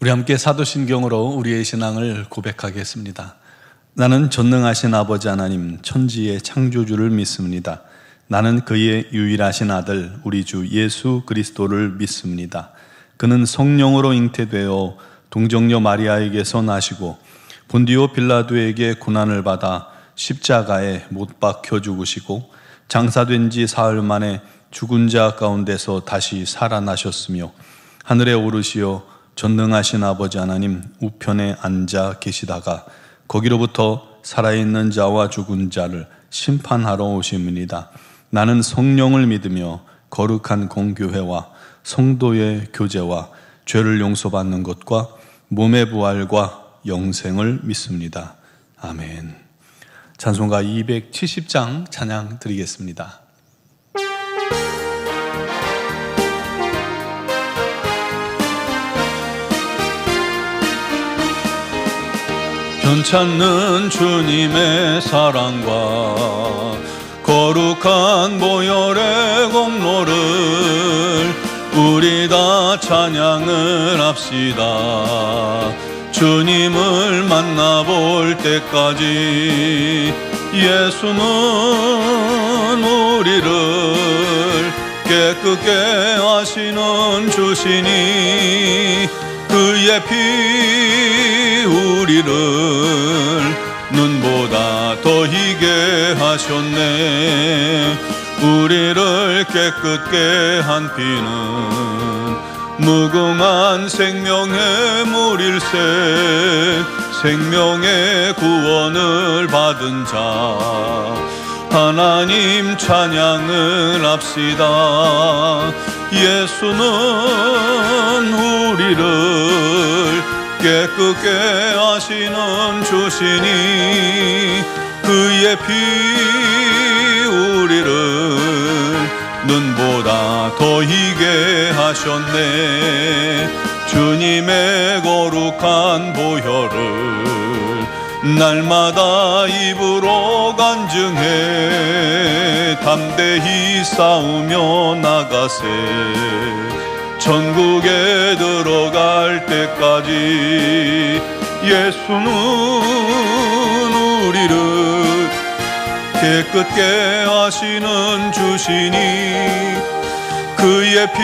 우리 함께 사도신경으로 우리의 신앙을 고백하겠습니다. 나는 전능하신 아버지 하나님 천지의 창조주를 믿습니다. 나는 그의 유일하신 아들 우리 주 예수 그리스도를 믿습니다. 그는 성령으로 잉태되어 동정녀 마리아에게서 나시고 본디오 빌라도에게 고난을 받아 십자가에 못 박혀 죽으시고 장사된 지 사흘 만에 죽은 자 가운데서 다시 살아나셨으며 하늘에 오르시어 전능하신 아버지 하나님 우편에 앉아 계시다가 거기로부터 살아있는 자와 죽은 자를 심판하러 오심이니이다. 나는 성령을 믿으며 거룩한 공교회와 성도의 교제와 죄를 용서받는 것과 몸의 부활과 영생을 믿습니다. 아멘. 찬송가 270장 찬양 드리겠습니다. 변찮는 주님의 사랑과 거룩한 보혈의 공로를 우리 다 찬양을 합시다. 주님을 만나볼 때까지 예수는 우리를 깨끗게 하시는 주시니 그의 피 우리를 눈보다 더 희게 하셨네. 우리를 깨끗게 한 피는 무궁한 생명의 물일세. 생명의 구원을 받은 자 하나님 찬양을 합시다. 예수는 우리를 깨끗게 하시는 주시니 그의 피 우리를 눈보다 더 희게 하셨네. 주님의 거룩한 보혈을 날마다 입으로 간증해 담대히 싸우며 나가세. 천국에 들어갈 때까지 예수는 우리를 깨끗게 하시는 주시니 그의 피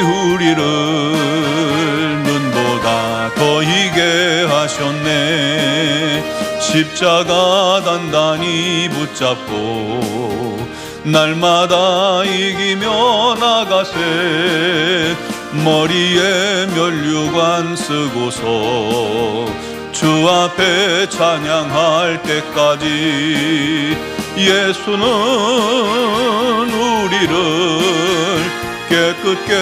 우리를 눈보다 더 희게 하셨네. 십자가 단단히 붙잡고 날마다 이기며 나가세. 머리에 면류관 쓰고서 주 앞에 찬양할 때까지 예수는 우리를 깨끗게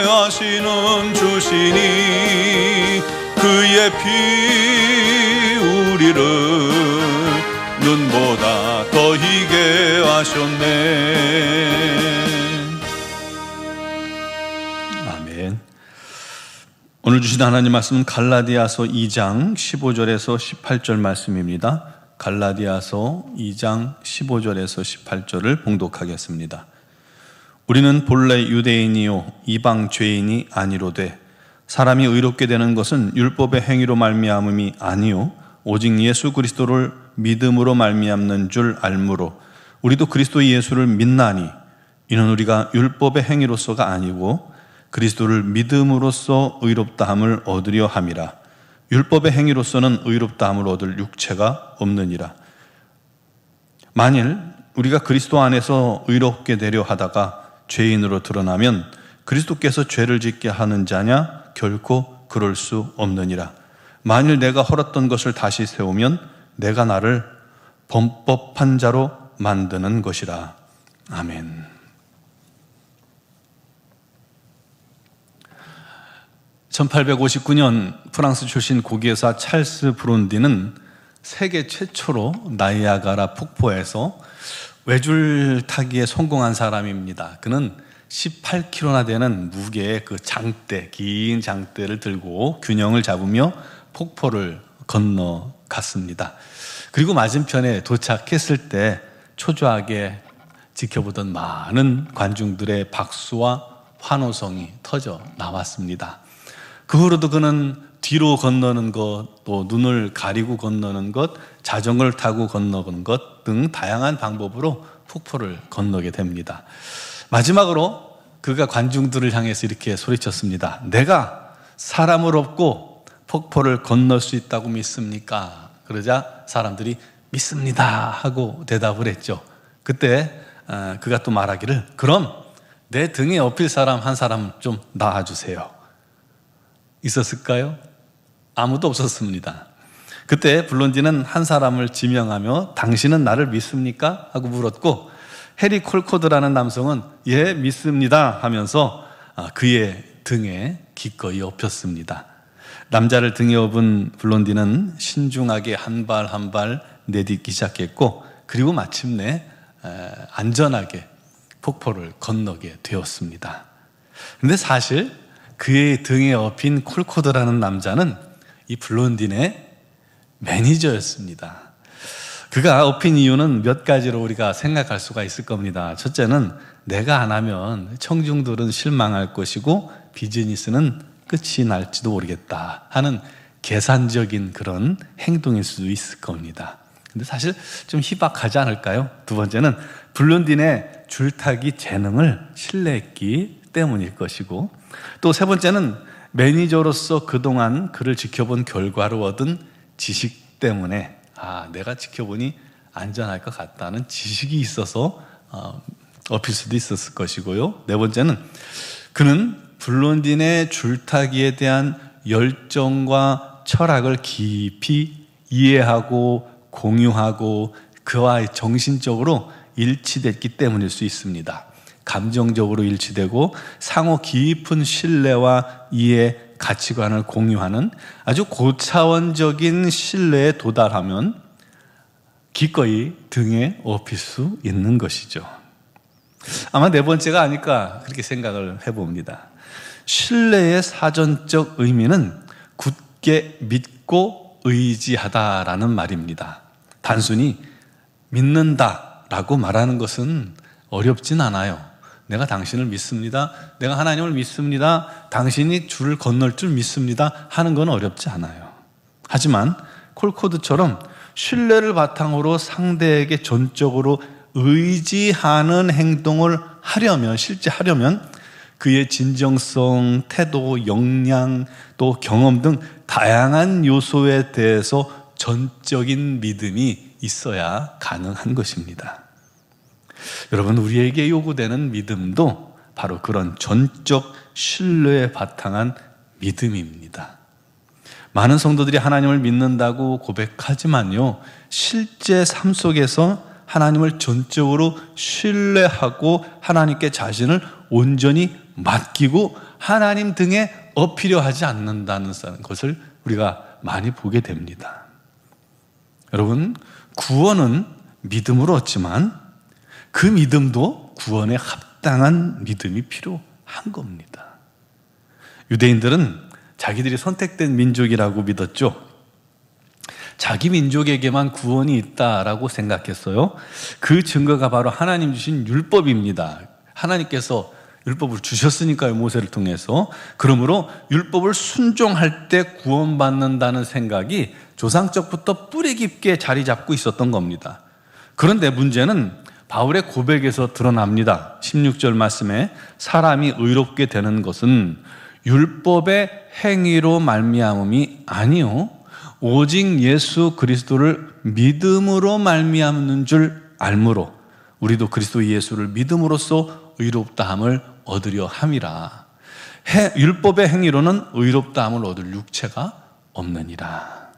하시는 주시니 그의 피 우리를 눈보다 더 희게 하셨네. 아멘. 오늘 주신 하나님 말씀은 갈라디아서 2장 15절에서 18절 말씀입니다. 갈라디아서 2장 15절에서 18절을 봉독하겠습니다. 우리는 본래 유대인이요 이방 죄인이 아니로되 사람이 의롭게 되는 것은 율법의 행위로 말미암음이 아니요 오직 예수 그리스도를 믿음으로 말미암는 줄 알므로 우리도 그리스도 예수를 믿나니 이는 우리가 율법의 행위로서가 아니고 그리스도를 믿음으로써 의롭다함을 얻으려 함이라. 율법의 행위로서는 의롭다함을 얻을 육체가 없느니라. 만일 우리가 그리스도 안에서 의롭게 되려 하다가 죄인으로 드러나면 그리스도께서 죄를 짓게 하는 자냐? 결코 그럴 수 없느니라. 만일 내가 헐었던 것을 다시 세우면 내가 나를 범법한 자로 만드는 것이라. 아멘. (1859년) 프랑스 출신 고기여사 찰스 브론디는 세계 최초로 나이아가라 폭포에서 외줄 타기에 성공한 사람입니다. 그는 18kg나 되는 무게의 그 장대, 긴 장대를 들고 균형을 잡으며 폭포를 건너갔습니다. 그리고 맞은편에 도착했을 때 초조하게 지켜보던 많은 관중들의 박수와 환호성이 터져 나왔습니다. 그 후로도 그는 뒤로 건너는 것, 또 눈을 가리고 건너는 것, 자전거를 타고 건너는 것 등 다양한 방법으로 폭포를 건너게 됩니다. 마지막으로 그가 관중들을 향해서 이렇게 소리쳤습니다. 내가 사람을 업고 폭포를 건널 수 있다고 믿습니까? 그러자 사람들이 믿습니다 하고 대답을 했죠. 그때 그가 또 말하기를, 그럼 내 등에 업힐 사람 한 사람 좀 낳아주세요. 있었을까요? 아무도 없었습니다. 그때 블론디는 한 사람을 지명하며 당신은 나를 믿습니까? 하고 물었고, 해리 콜코드라는 남성은 예 믿습니다 하면서 그의 등에 기꺼이 업혔습니다. 남자를 등에 업은 블론디는 신중하게 한 발 한 발 내딛기 시작했고, 그리고 마침내 안전하게 폭포를 건너게 되었습니다. 그런데 사실 그의 등에 업힌 콜코드라는 남자는 이 블론딘의 매니저였습니다. 그가 업힌 이유는 몇 가지로 우리가 생각할 수가 있을 겁니다. 첫째는 내가 안 하면 청중들은 실망할 것이고 비즈니스는 끝이 날지도 모르겠다 하는 계산적인 그런 행동일 수도 있을 겁니다. 근데 사실 좀 희박하지 않을까요? 두 번째는 블론딘의 줄타기 재능을 신뢰했기 때문일 것이고, 또 세 번째는 매니저로서 그동안 그를 지켜본 결과로 얻은 지식 때문에 내가 지켜보니 안전할 것 같다는 지식이 있어서 업힐 수도 있었을 것이고요. 네 번째는 그는 블론딘의 줄타기에 대한 열정과 철학을 깊이 이해하고 공유하고 그와 정신적으로 일치됐기 때문일 수 있습니다. 감정적으로 일치되고 상호 깊은 신뢰와 이해, 가치관을 공유하는 아주 고차원적인 신뢰에 도달하면 기꺼이 등에 업힐 수 있는 것이죠. 아마 네 번째가 아닐까 그렇게 생각을 해봅니다. 신뢰의 사전적 의미는 굳게 믿고 의지하다라는 말입니다. 단순히 믿는다라고 말하는 것은 어렵진 않아요. 내가 당신을 믿습니다. 내가 하나님을 믿습니다. 당신이 줄을 건널 줄 믿습니다. 하는 건 어렵지 않아요. 하지만 콜코드처럼 신뢰를 바탕으로 상대에게 전적으로 의지하는 행동을 하려면, 실제 하려면 그의 진정성, 태도, 역량, 또 경험 등 다양한 요소에 대해서 전적인 믿음이 있어야 가능한 것입니다. 여러분, 우리에게 요구되는 믿음도 바로 그런 전적 신뢰에 바탕한 믿음입니다. 많은 성도들이 하나님을 믿는다고 고백하지만요, 실제 삶 속에서 하나님을 전적으로 신뢰하고 하나님께 자신을 온전히 맡기고 하나님 등에 업히려 하지 않는다는 것을 우리가 많이 보게 됩니다. 여러분, 구원은 믿음으로 얻지만 그 믿음도 구원에 합당한 믿음이 필요한 겁니다. 유대인들은 자기들이 선택된 민족이라고 믿었죠. 자기 민족에게만 구원이 있다라고 생각했어요. 그 증거가 바로 하나님 주신 율법입니다. 하나님께서 율법을 주셨으니까요, 모세를 통해서. 그러므로 율법을 순종할 때 구원받는다는 생각이 조상적부터 뿌리 깊게 자리 잡고 있었던 겁니다. 그런데 문제는 바울의 고백에서 드러납니다. 16절 말씀에 사람이 의롭게 되는 것은 율법의 행위로 말미암음이 아니요 오직 예수 그리스도를 믿음으로 말미암는 줄 알므로 우리도 그리스도 예수를 믿음으로써 의롭다함을 얻으려 함이라. 율법의 행위로는 의롭다함을 얻을 육체가 없느니라.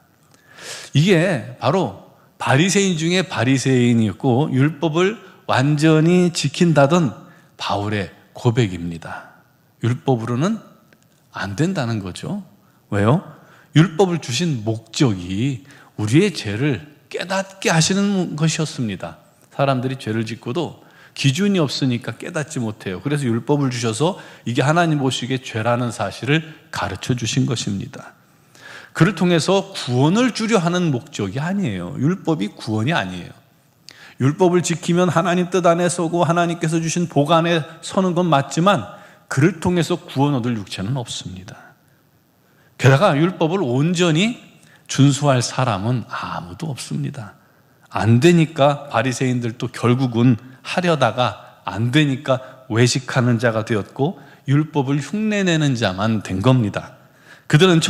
이게 바로 바리새인 중에 바리새인이었고 율법을 완전히 지킨다던 바울의 고백입니다. 율법으로는 안 된다는 거죠. 왜요? 율법을 주신 목적이 우리의 죄를 깨닫게 하시는 것이었습니다. 사람들이 죄를 짓고도 기준이 없으니까 깨닫지 못해요. 그래서 율법을 주셔서 이게 하나님 보시기에 죄라는 사실을 가르쳐 주신 것입니다. 그를 통해서 구원을 주려 하는 목적이 아니에요. 율법이 구원이 아니에요. 율법을 지키면 하나님 뜻 안에 서고 하나님께서 주신 복 안에 서는 건 맞지만 그를 통해서 구원 얻을 육체는 없습니다. 게다가 율법을 온전히 준수할 사람은 아무도 없습니다. 안 되니까 바리새인들도 결국은 하려다가 안 되니까 외식하는 자가 되었고 율법을 흉내내는 자만 된 겁니다. 그들은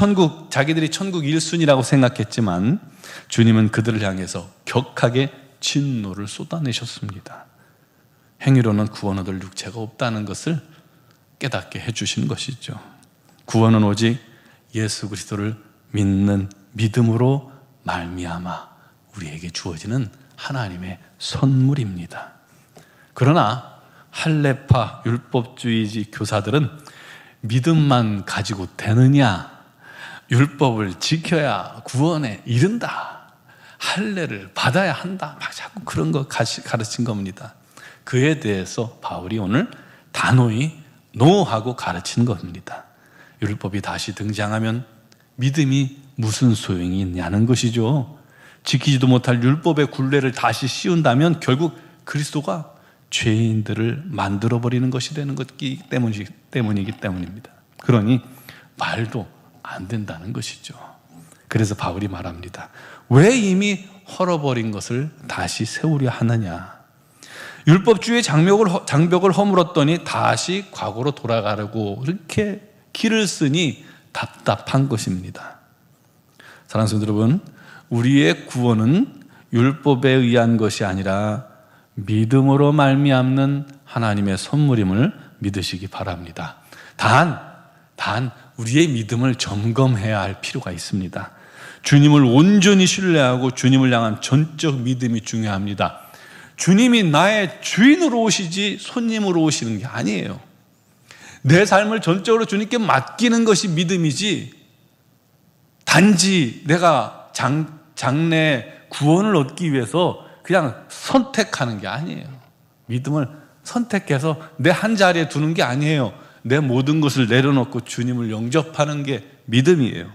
자기들이 천국 1순위라고 생각했지만 주님은 그들을 향해서 격하게 진노를 쏟아내셨습니다. 행위로는 구원 얻을 육체가 없다는 것을 깨닫게 해주신 것이죠. 구원은 오직 예수 그리스도를 믿는 믿음으로 말미암아 우리에게 주어지는 하나님의 선물입니다. 그러나 할례파 율법주의 교사들은 믿음만 가지고 되느냐, 율법을 지켜야 구원에 이른다, 할례를 받아야 한다, 막 자꾸 그런 거 가르친 겁니다. 그에 대해서 바울이 오늘 단호히 노하고 가르친 겁니다. 율법이 다시 등장하면 믿음이 무슨 소용이 있냐는 것이죠. 지키지도 못할 율법의 굴레를 다시 씌운다면 결국 그리스도가 죄인들을 만들어버리는 것이 되는 것이기 때문이기 때문입니다. 그러니 말도 안 된다는 것이죠. 그래서 바울이 말합니다. 왜 이미 헐어버린 것을 다시 세우려 하느냐. 율법주의 장벽을 허물었더니 다시 과거로 돌아가려고 이렇게 길을 쓰니 답답한 것입니다. 사랑하는 성도 여러분, 우리의 구원은 율법에 의한 것이 아니라 믿음으로 말미암는 하나님의 선물임을 믿으시기 바랍니다. 단 우리의 믿음을 점검해야 할 필요가 있습니다. 주님을 온전히 신뢰하고 주님을 향한 전적 믿음이 중요합니다. 주님이 나의 주인으로 오시지 손님으로 오시는 게 아니에요. 내 삶을 전적으로 주님께 맡기는 것이 믿음이지, 단지 내가 장래 구원을 얻기 위해서 그냥 선택하는 게 아니에요. 믿음을 선택해서 내 한 자리에 두는 게 아니에요. 내 모든 것을 내려놓고 주님을 영접하는 게 믿음이에요.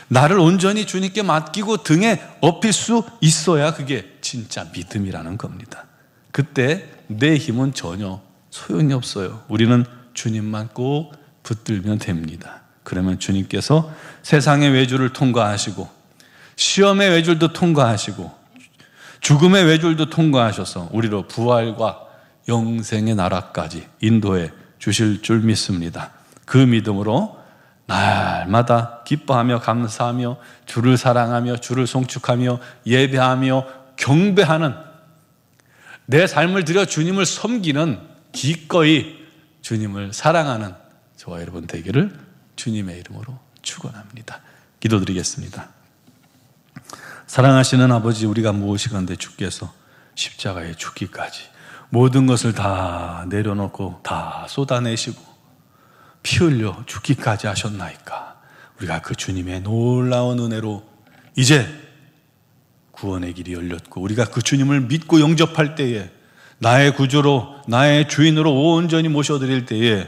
나를 온전히 주님께 맡기고 등에 업힐 수 있어야 그게 진짜 믿음이라는 겁니다. 그때 내 힘은 전혀 소용이 없어요. 우리는 주님만 꼭 붙들면 됩니다. 그러면 주님께서 세상의 외줄을 통과하시고 시험의 외줄도 통과하시고 죽음의 외줄도 통과하셔서 우리로 부활과 영생의 나라까지 인도해 주실 줄 믿습니다. 그 믿음으로 날마다 기뻐하며 감사하며 주를 사랑하며 주를 송축하며 예배하며 경배하는, 내 삶을 들여 주님을 섬기는, 기꺼이 주님을 사랑하는 저와 여러분 되기를 주님의 이름으로 축원합니다. 기도드리겠습니다. 사랑하시는 아버지, 우리가 무엇이건대 주께서 십자가에 죽기까지 모든 것을 다 내려놓고 다 쏟아내시고 피 흘려 죽기까지 하셨나이까. 우리가 그 주님의 놀라운 은혜로 이제 구원의 길이 열렸고 우리가 그 주님을 믿고 영접할 때에 나의 구주로 나의 주인으로 온전히 모셔드릴 때에,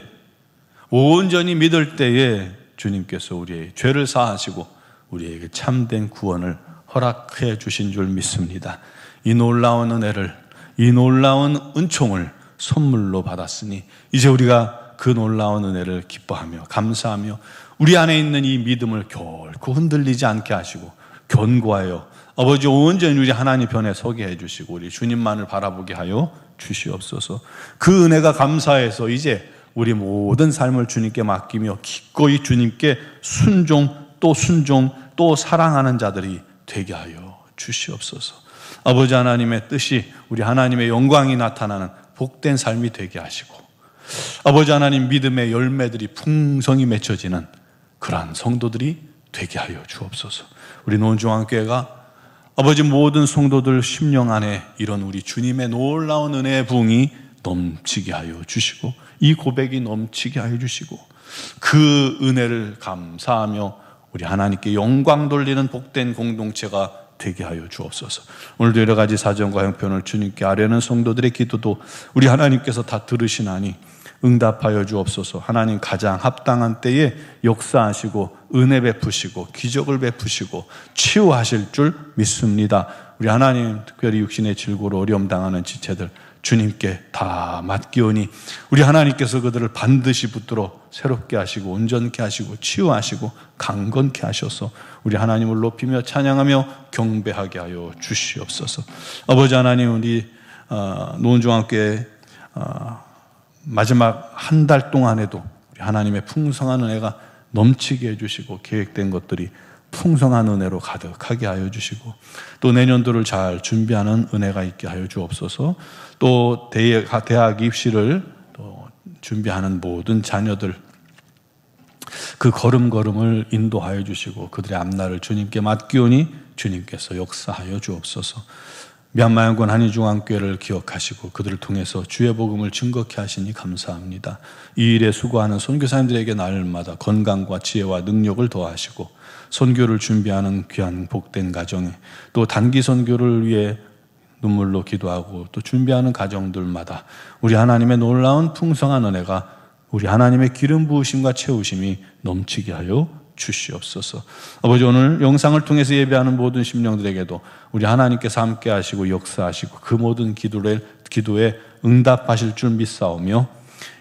온전히 믿을 때에 주님께서 우리의 죄를 사하시고 우리에게 참된 구원을 허락해 주신 줄 믿습니다. 이 놀라운 은혜를, 이 놀라운 은총을 선물로 받았으니 이제 우리가 그 놀라운 은혜를 기뻐하며 감사하며 우리 안에 있는 이 믿음을 결코 흔들리지 않게 하시고 견고하여 아버지 온전히 우리 하나님 편에 서게 해주시고 우리 주님만을 바라보게 하여 주시옵소서. 그 은혜가 감사해서 이제 우리 모든 삶을 주님께 맡기며 기꺼이 주님께 순종 또 사랑하는 자들이 되게 하여 주시옵소서. 아버지 하나님의 뜻이 우리 하나님의 영광이 나타나는 복된 삶이 되게 하시고 아버지 하나님 믿음의 열매들이 풍성히 맺혀지는 그러한 성도들이 되게 하여 주옵소서. 우리 노원중앙교회가 아버지 모든 성도들 심령 안에 이런 우리 주님의 놀라운 은혜의 부흥이 넘치게 하여 주시고 이 고백이 넘치게 하여 주시고 그 은혜를 감사하며 우리 하나님께 영광 돌리는 복된 공동체가 되게 하여 주옵소서. 오늘도 여러 가지 사정과 형편을 주님께 아뢰는 성도들의 기도도 우리 하나님께서 다 들으시나니 응답하여 주옵소서. 하나님 가장 합당한 때에 역사하시고 은혜 베푸시고 기적을 베푸시고 치유하실 줄 믿습니다. 우리 하나님 특별히 육신의 질고로 어려움 당하는 지체들 주님께 다 맡기오니 우리 하나님께서 그들을 반드시 붙들어 새롭게 하시고 온전케 하시고 치유하시고 강건케 하셔서 우리 하나님을 높이며 찬양하며 경배하게 하여 주시옵소서. 아버지 하나님, 우리 노원중앙교회 마지막 한 달 동안에도 우리 하나님의 풍성한 은혜가 넘치게 해주시고 계획된 것들이 풍성한 은혜로 가득하게 하여 주시고 또 내년도를 잘 준비하는 은혜가 있게 하여 주옵소서. 또 대학 입시를 또 준비하는 모든 자녀들 그 걸음걸음을 인도하여 주시고 그들의 앞날을 주님께 맡기오니 주님께서 역사하여 주옵소서. 미얀마 연구원 한인중앙교회를 기억하시고 그들을 통해서 주의 복음을 증거케 하시니 감사합니다. 이 일에 수고하는 선교사님들에게 날마다 건강과 지혜와 능력을 더하시고 선교를 준비하는 귀한 복된 가정에 또 단기 선교를 위해 눈물로 기도하고 또 준비하는 가정들마다 우리 하나님의 놀라운 풍성한 은혜가 우리 하나님의 기름 부으심과 채우심이 넘치게 하여 주시옵소서. 아버지, 오늘 영상을 통해서 예배하는 모든 심령들에게도 우리 하나님께서 함께 하시고 역사하시고 그 모든 기도에 응답하실 줄 믿사오며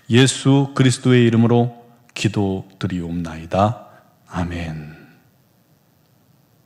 예수 그리스도의 이름으로 기도드리옵나이다. 아멘.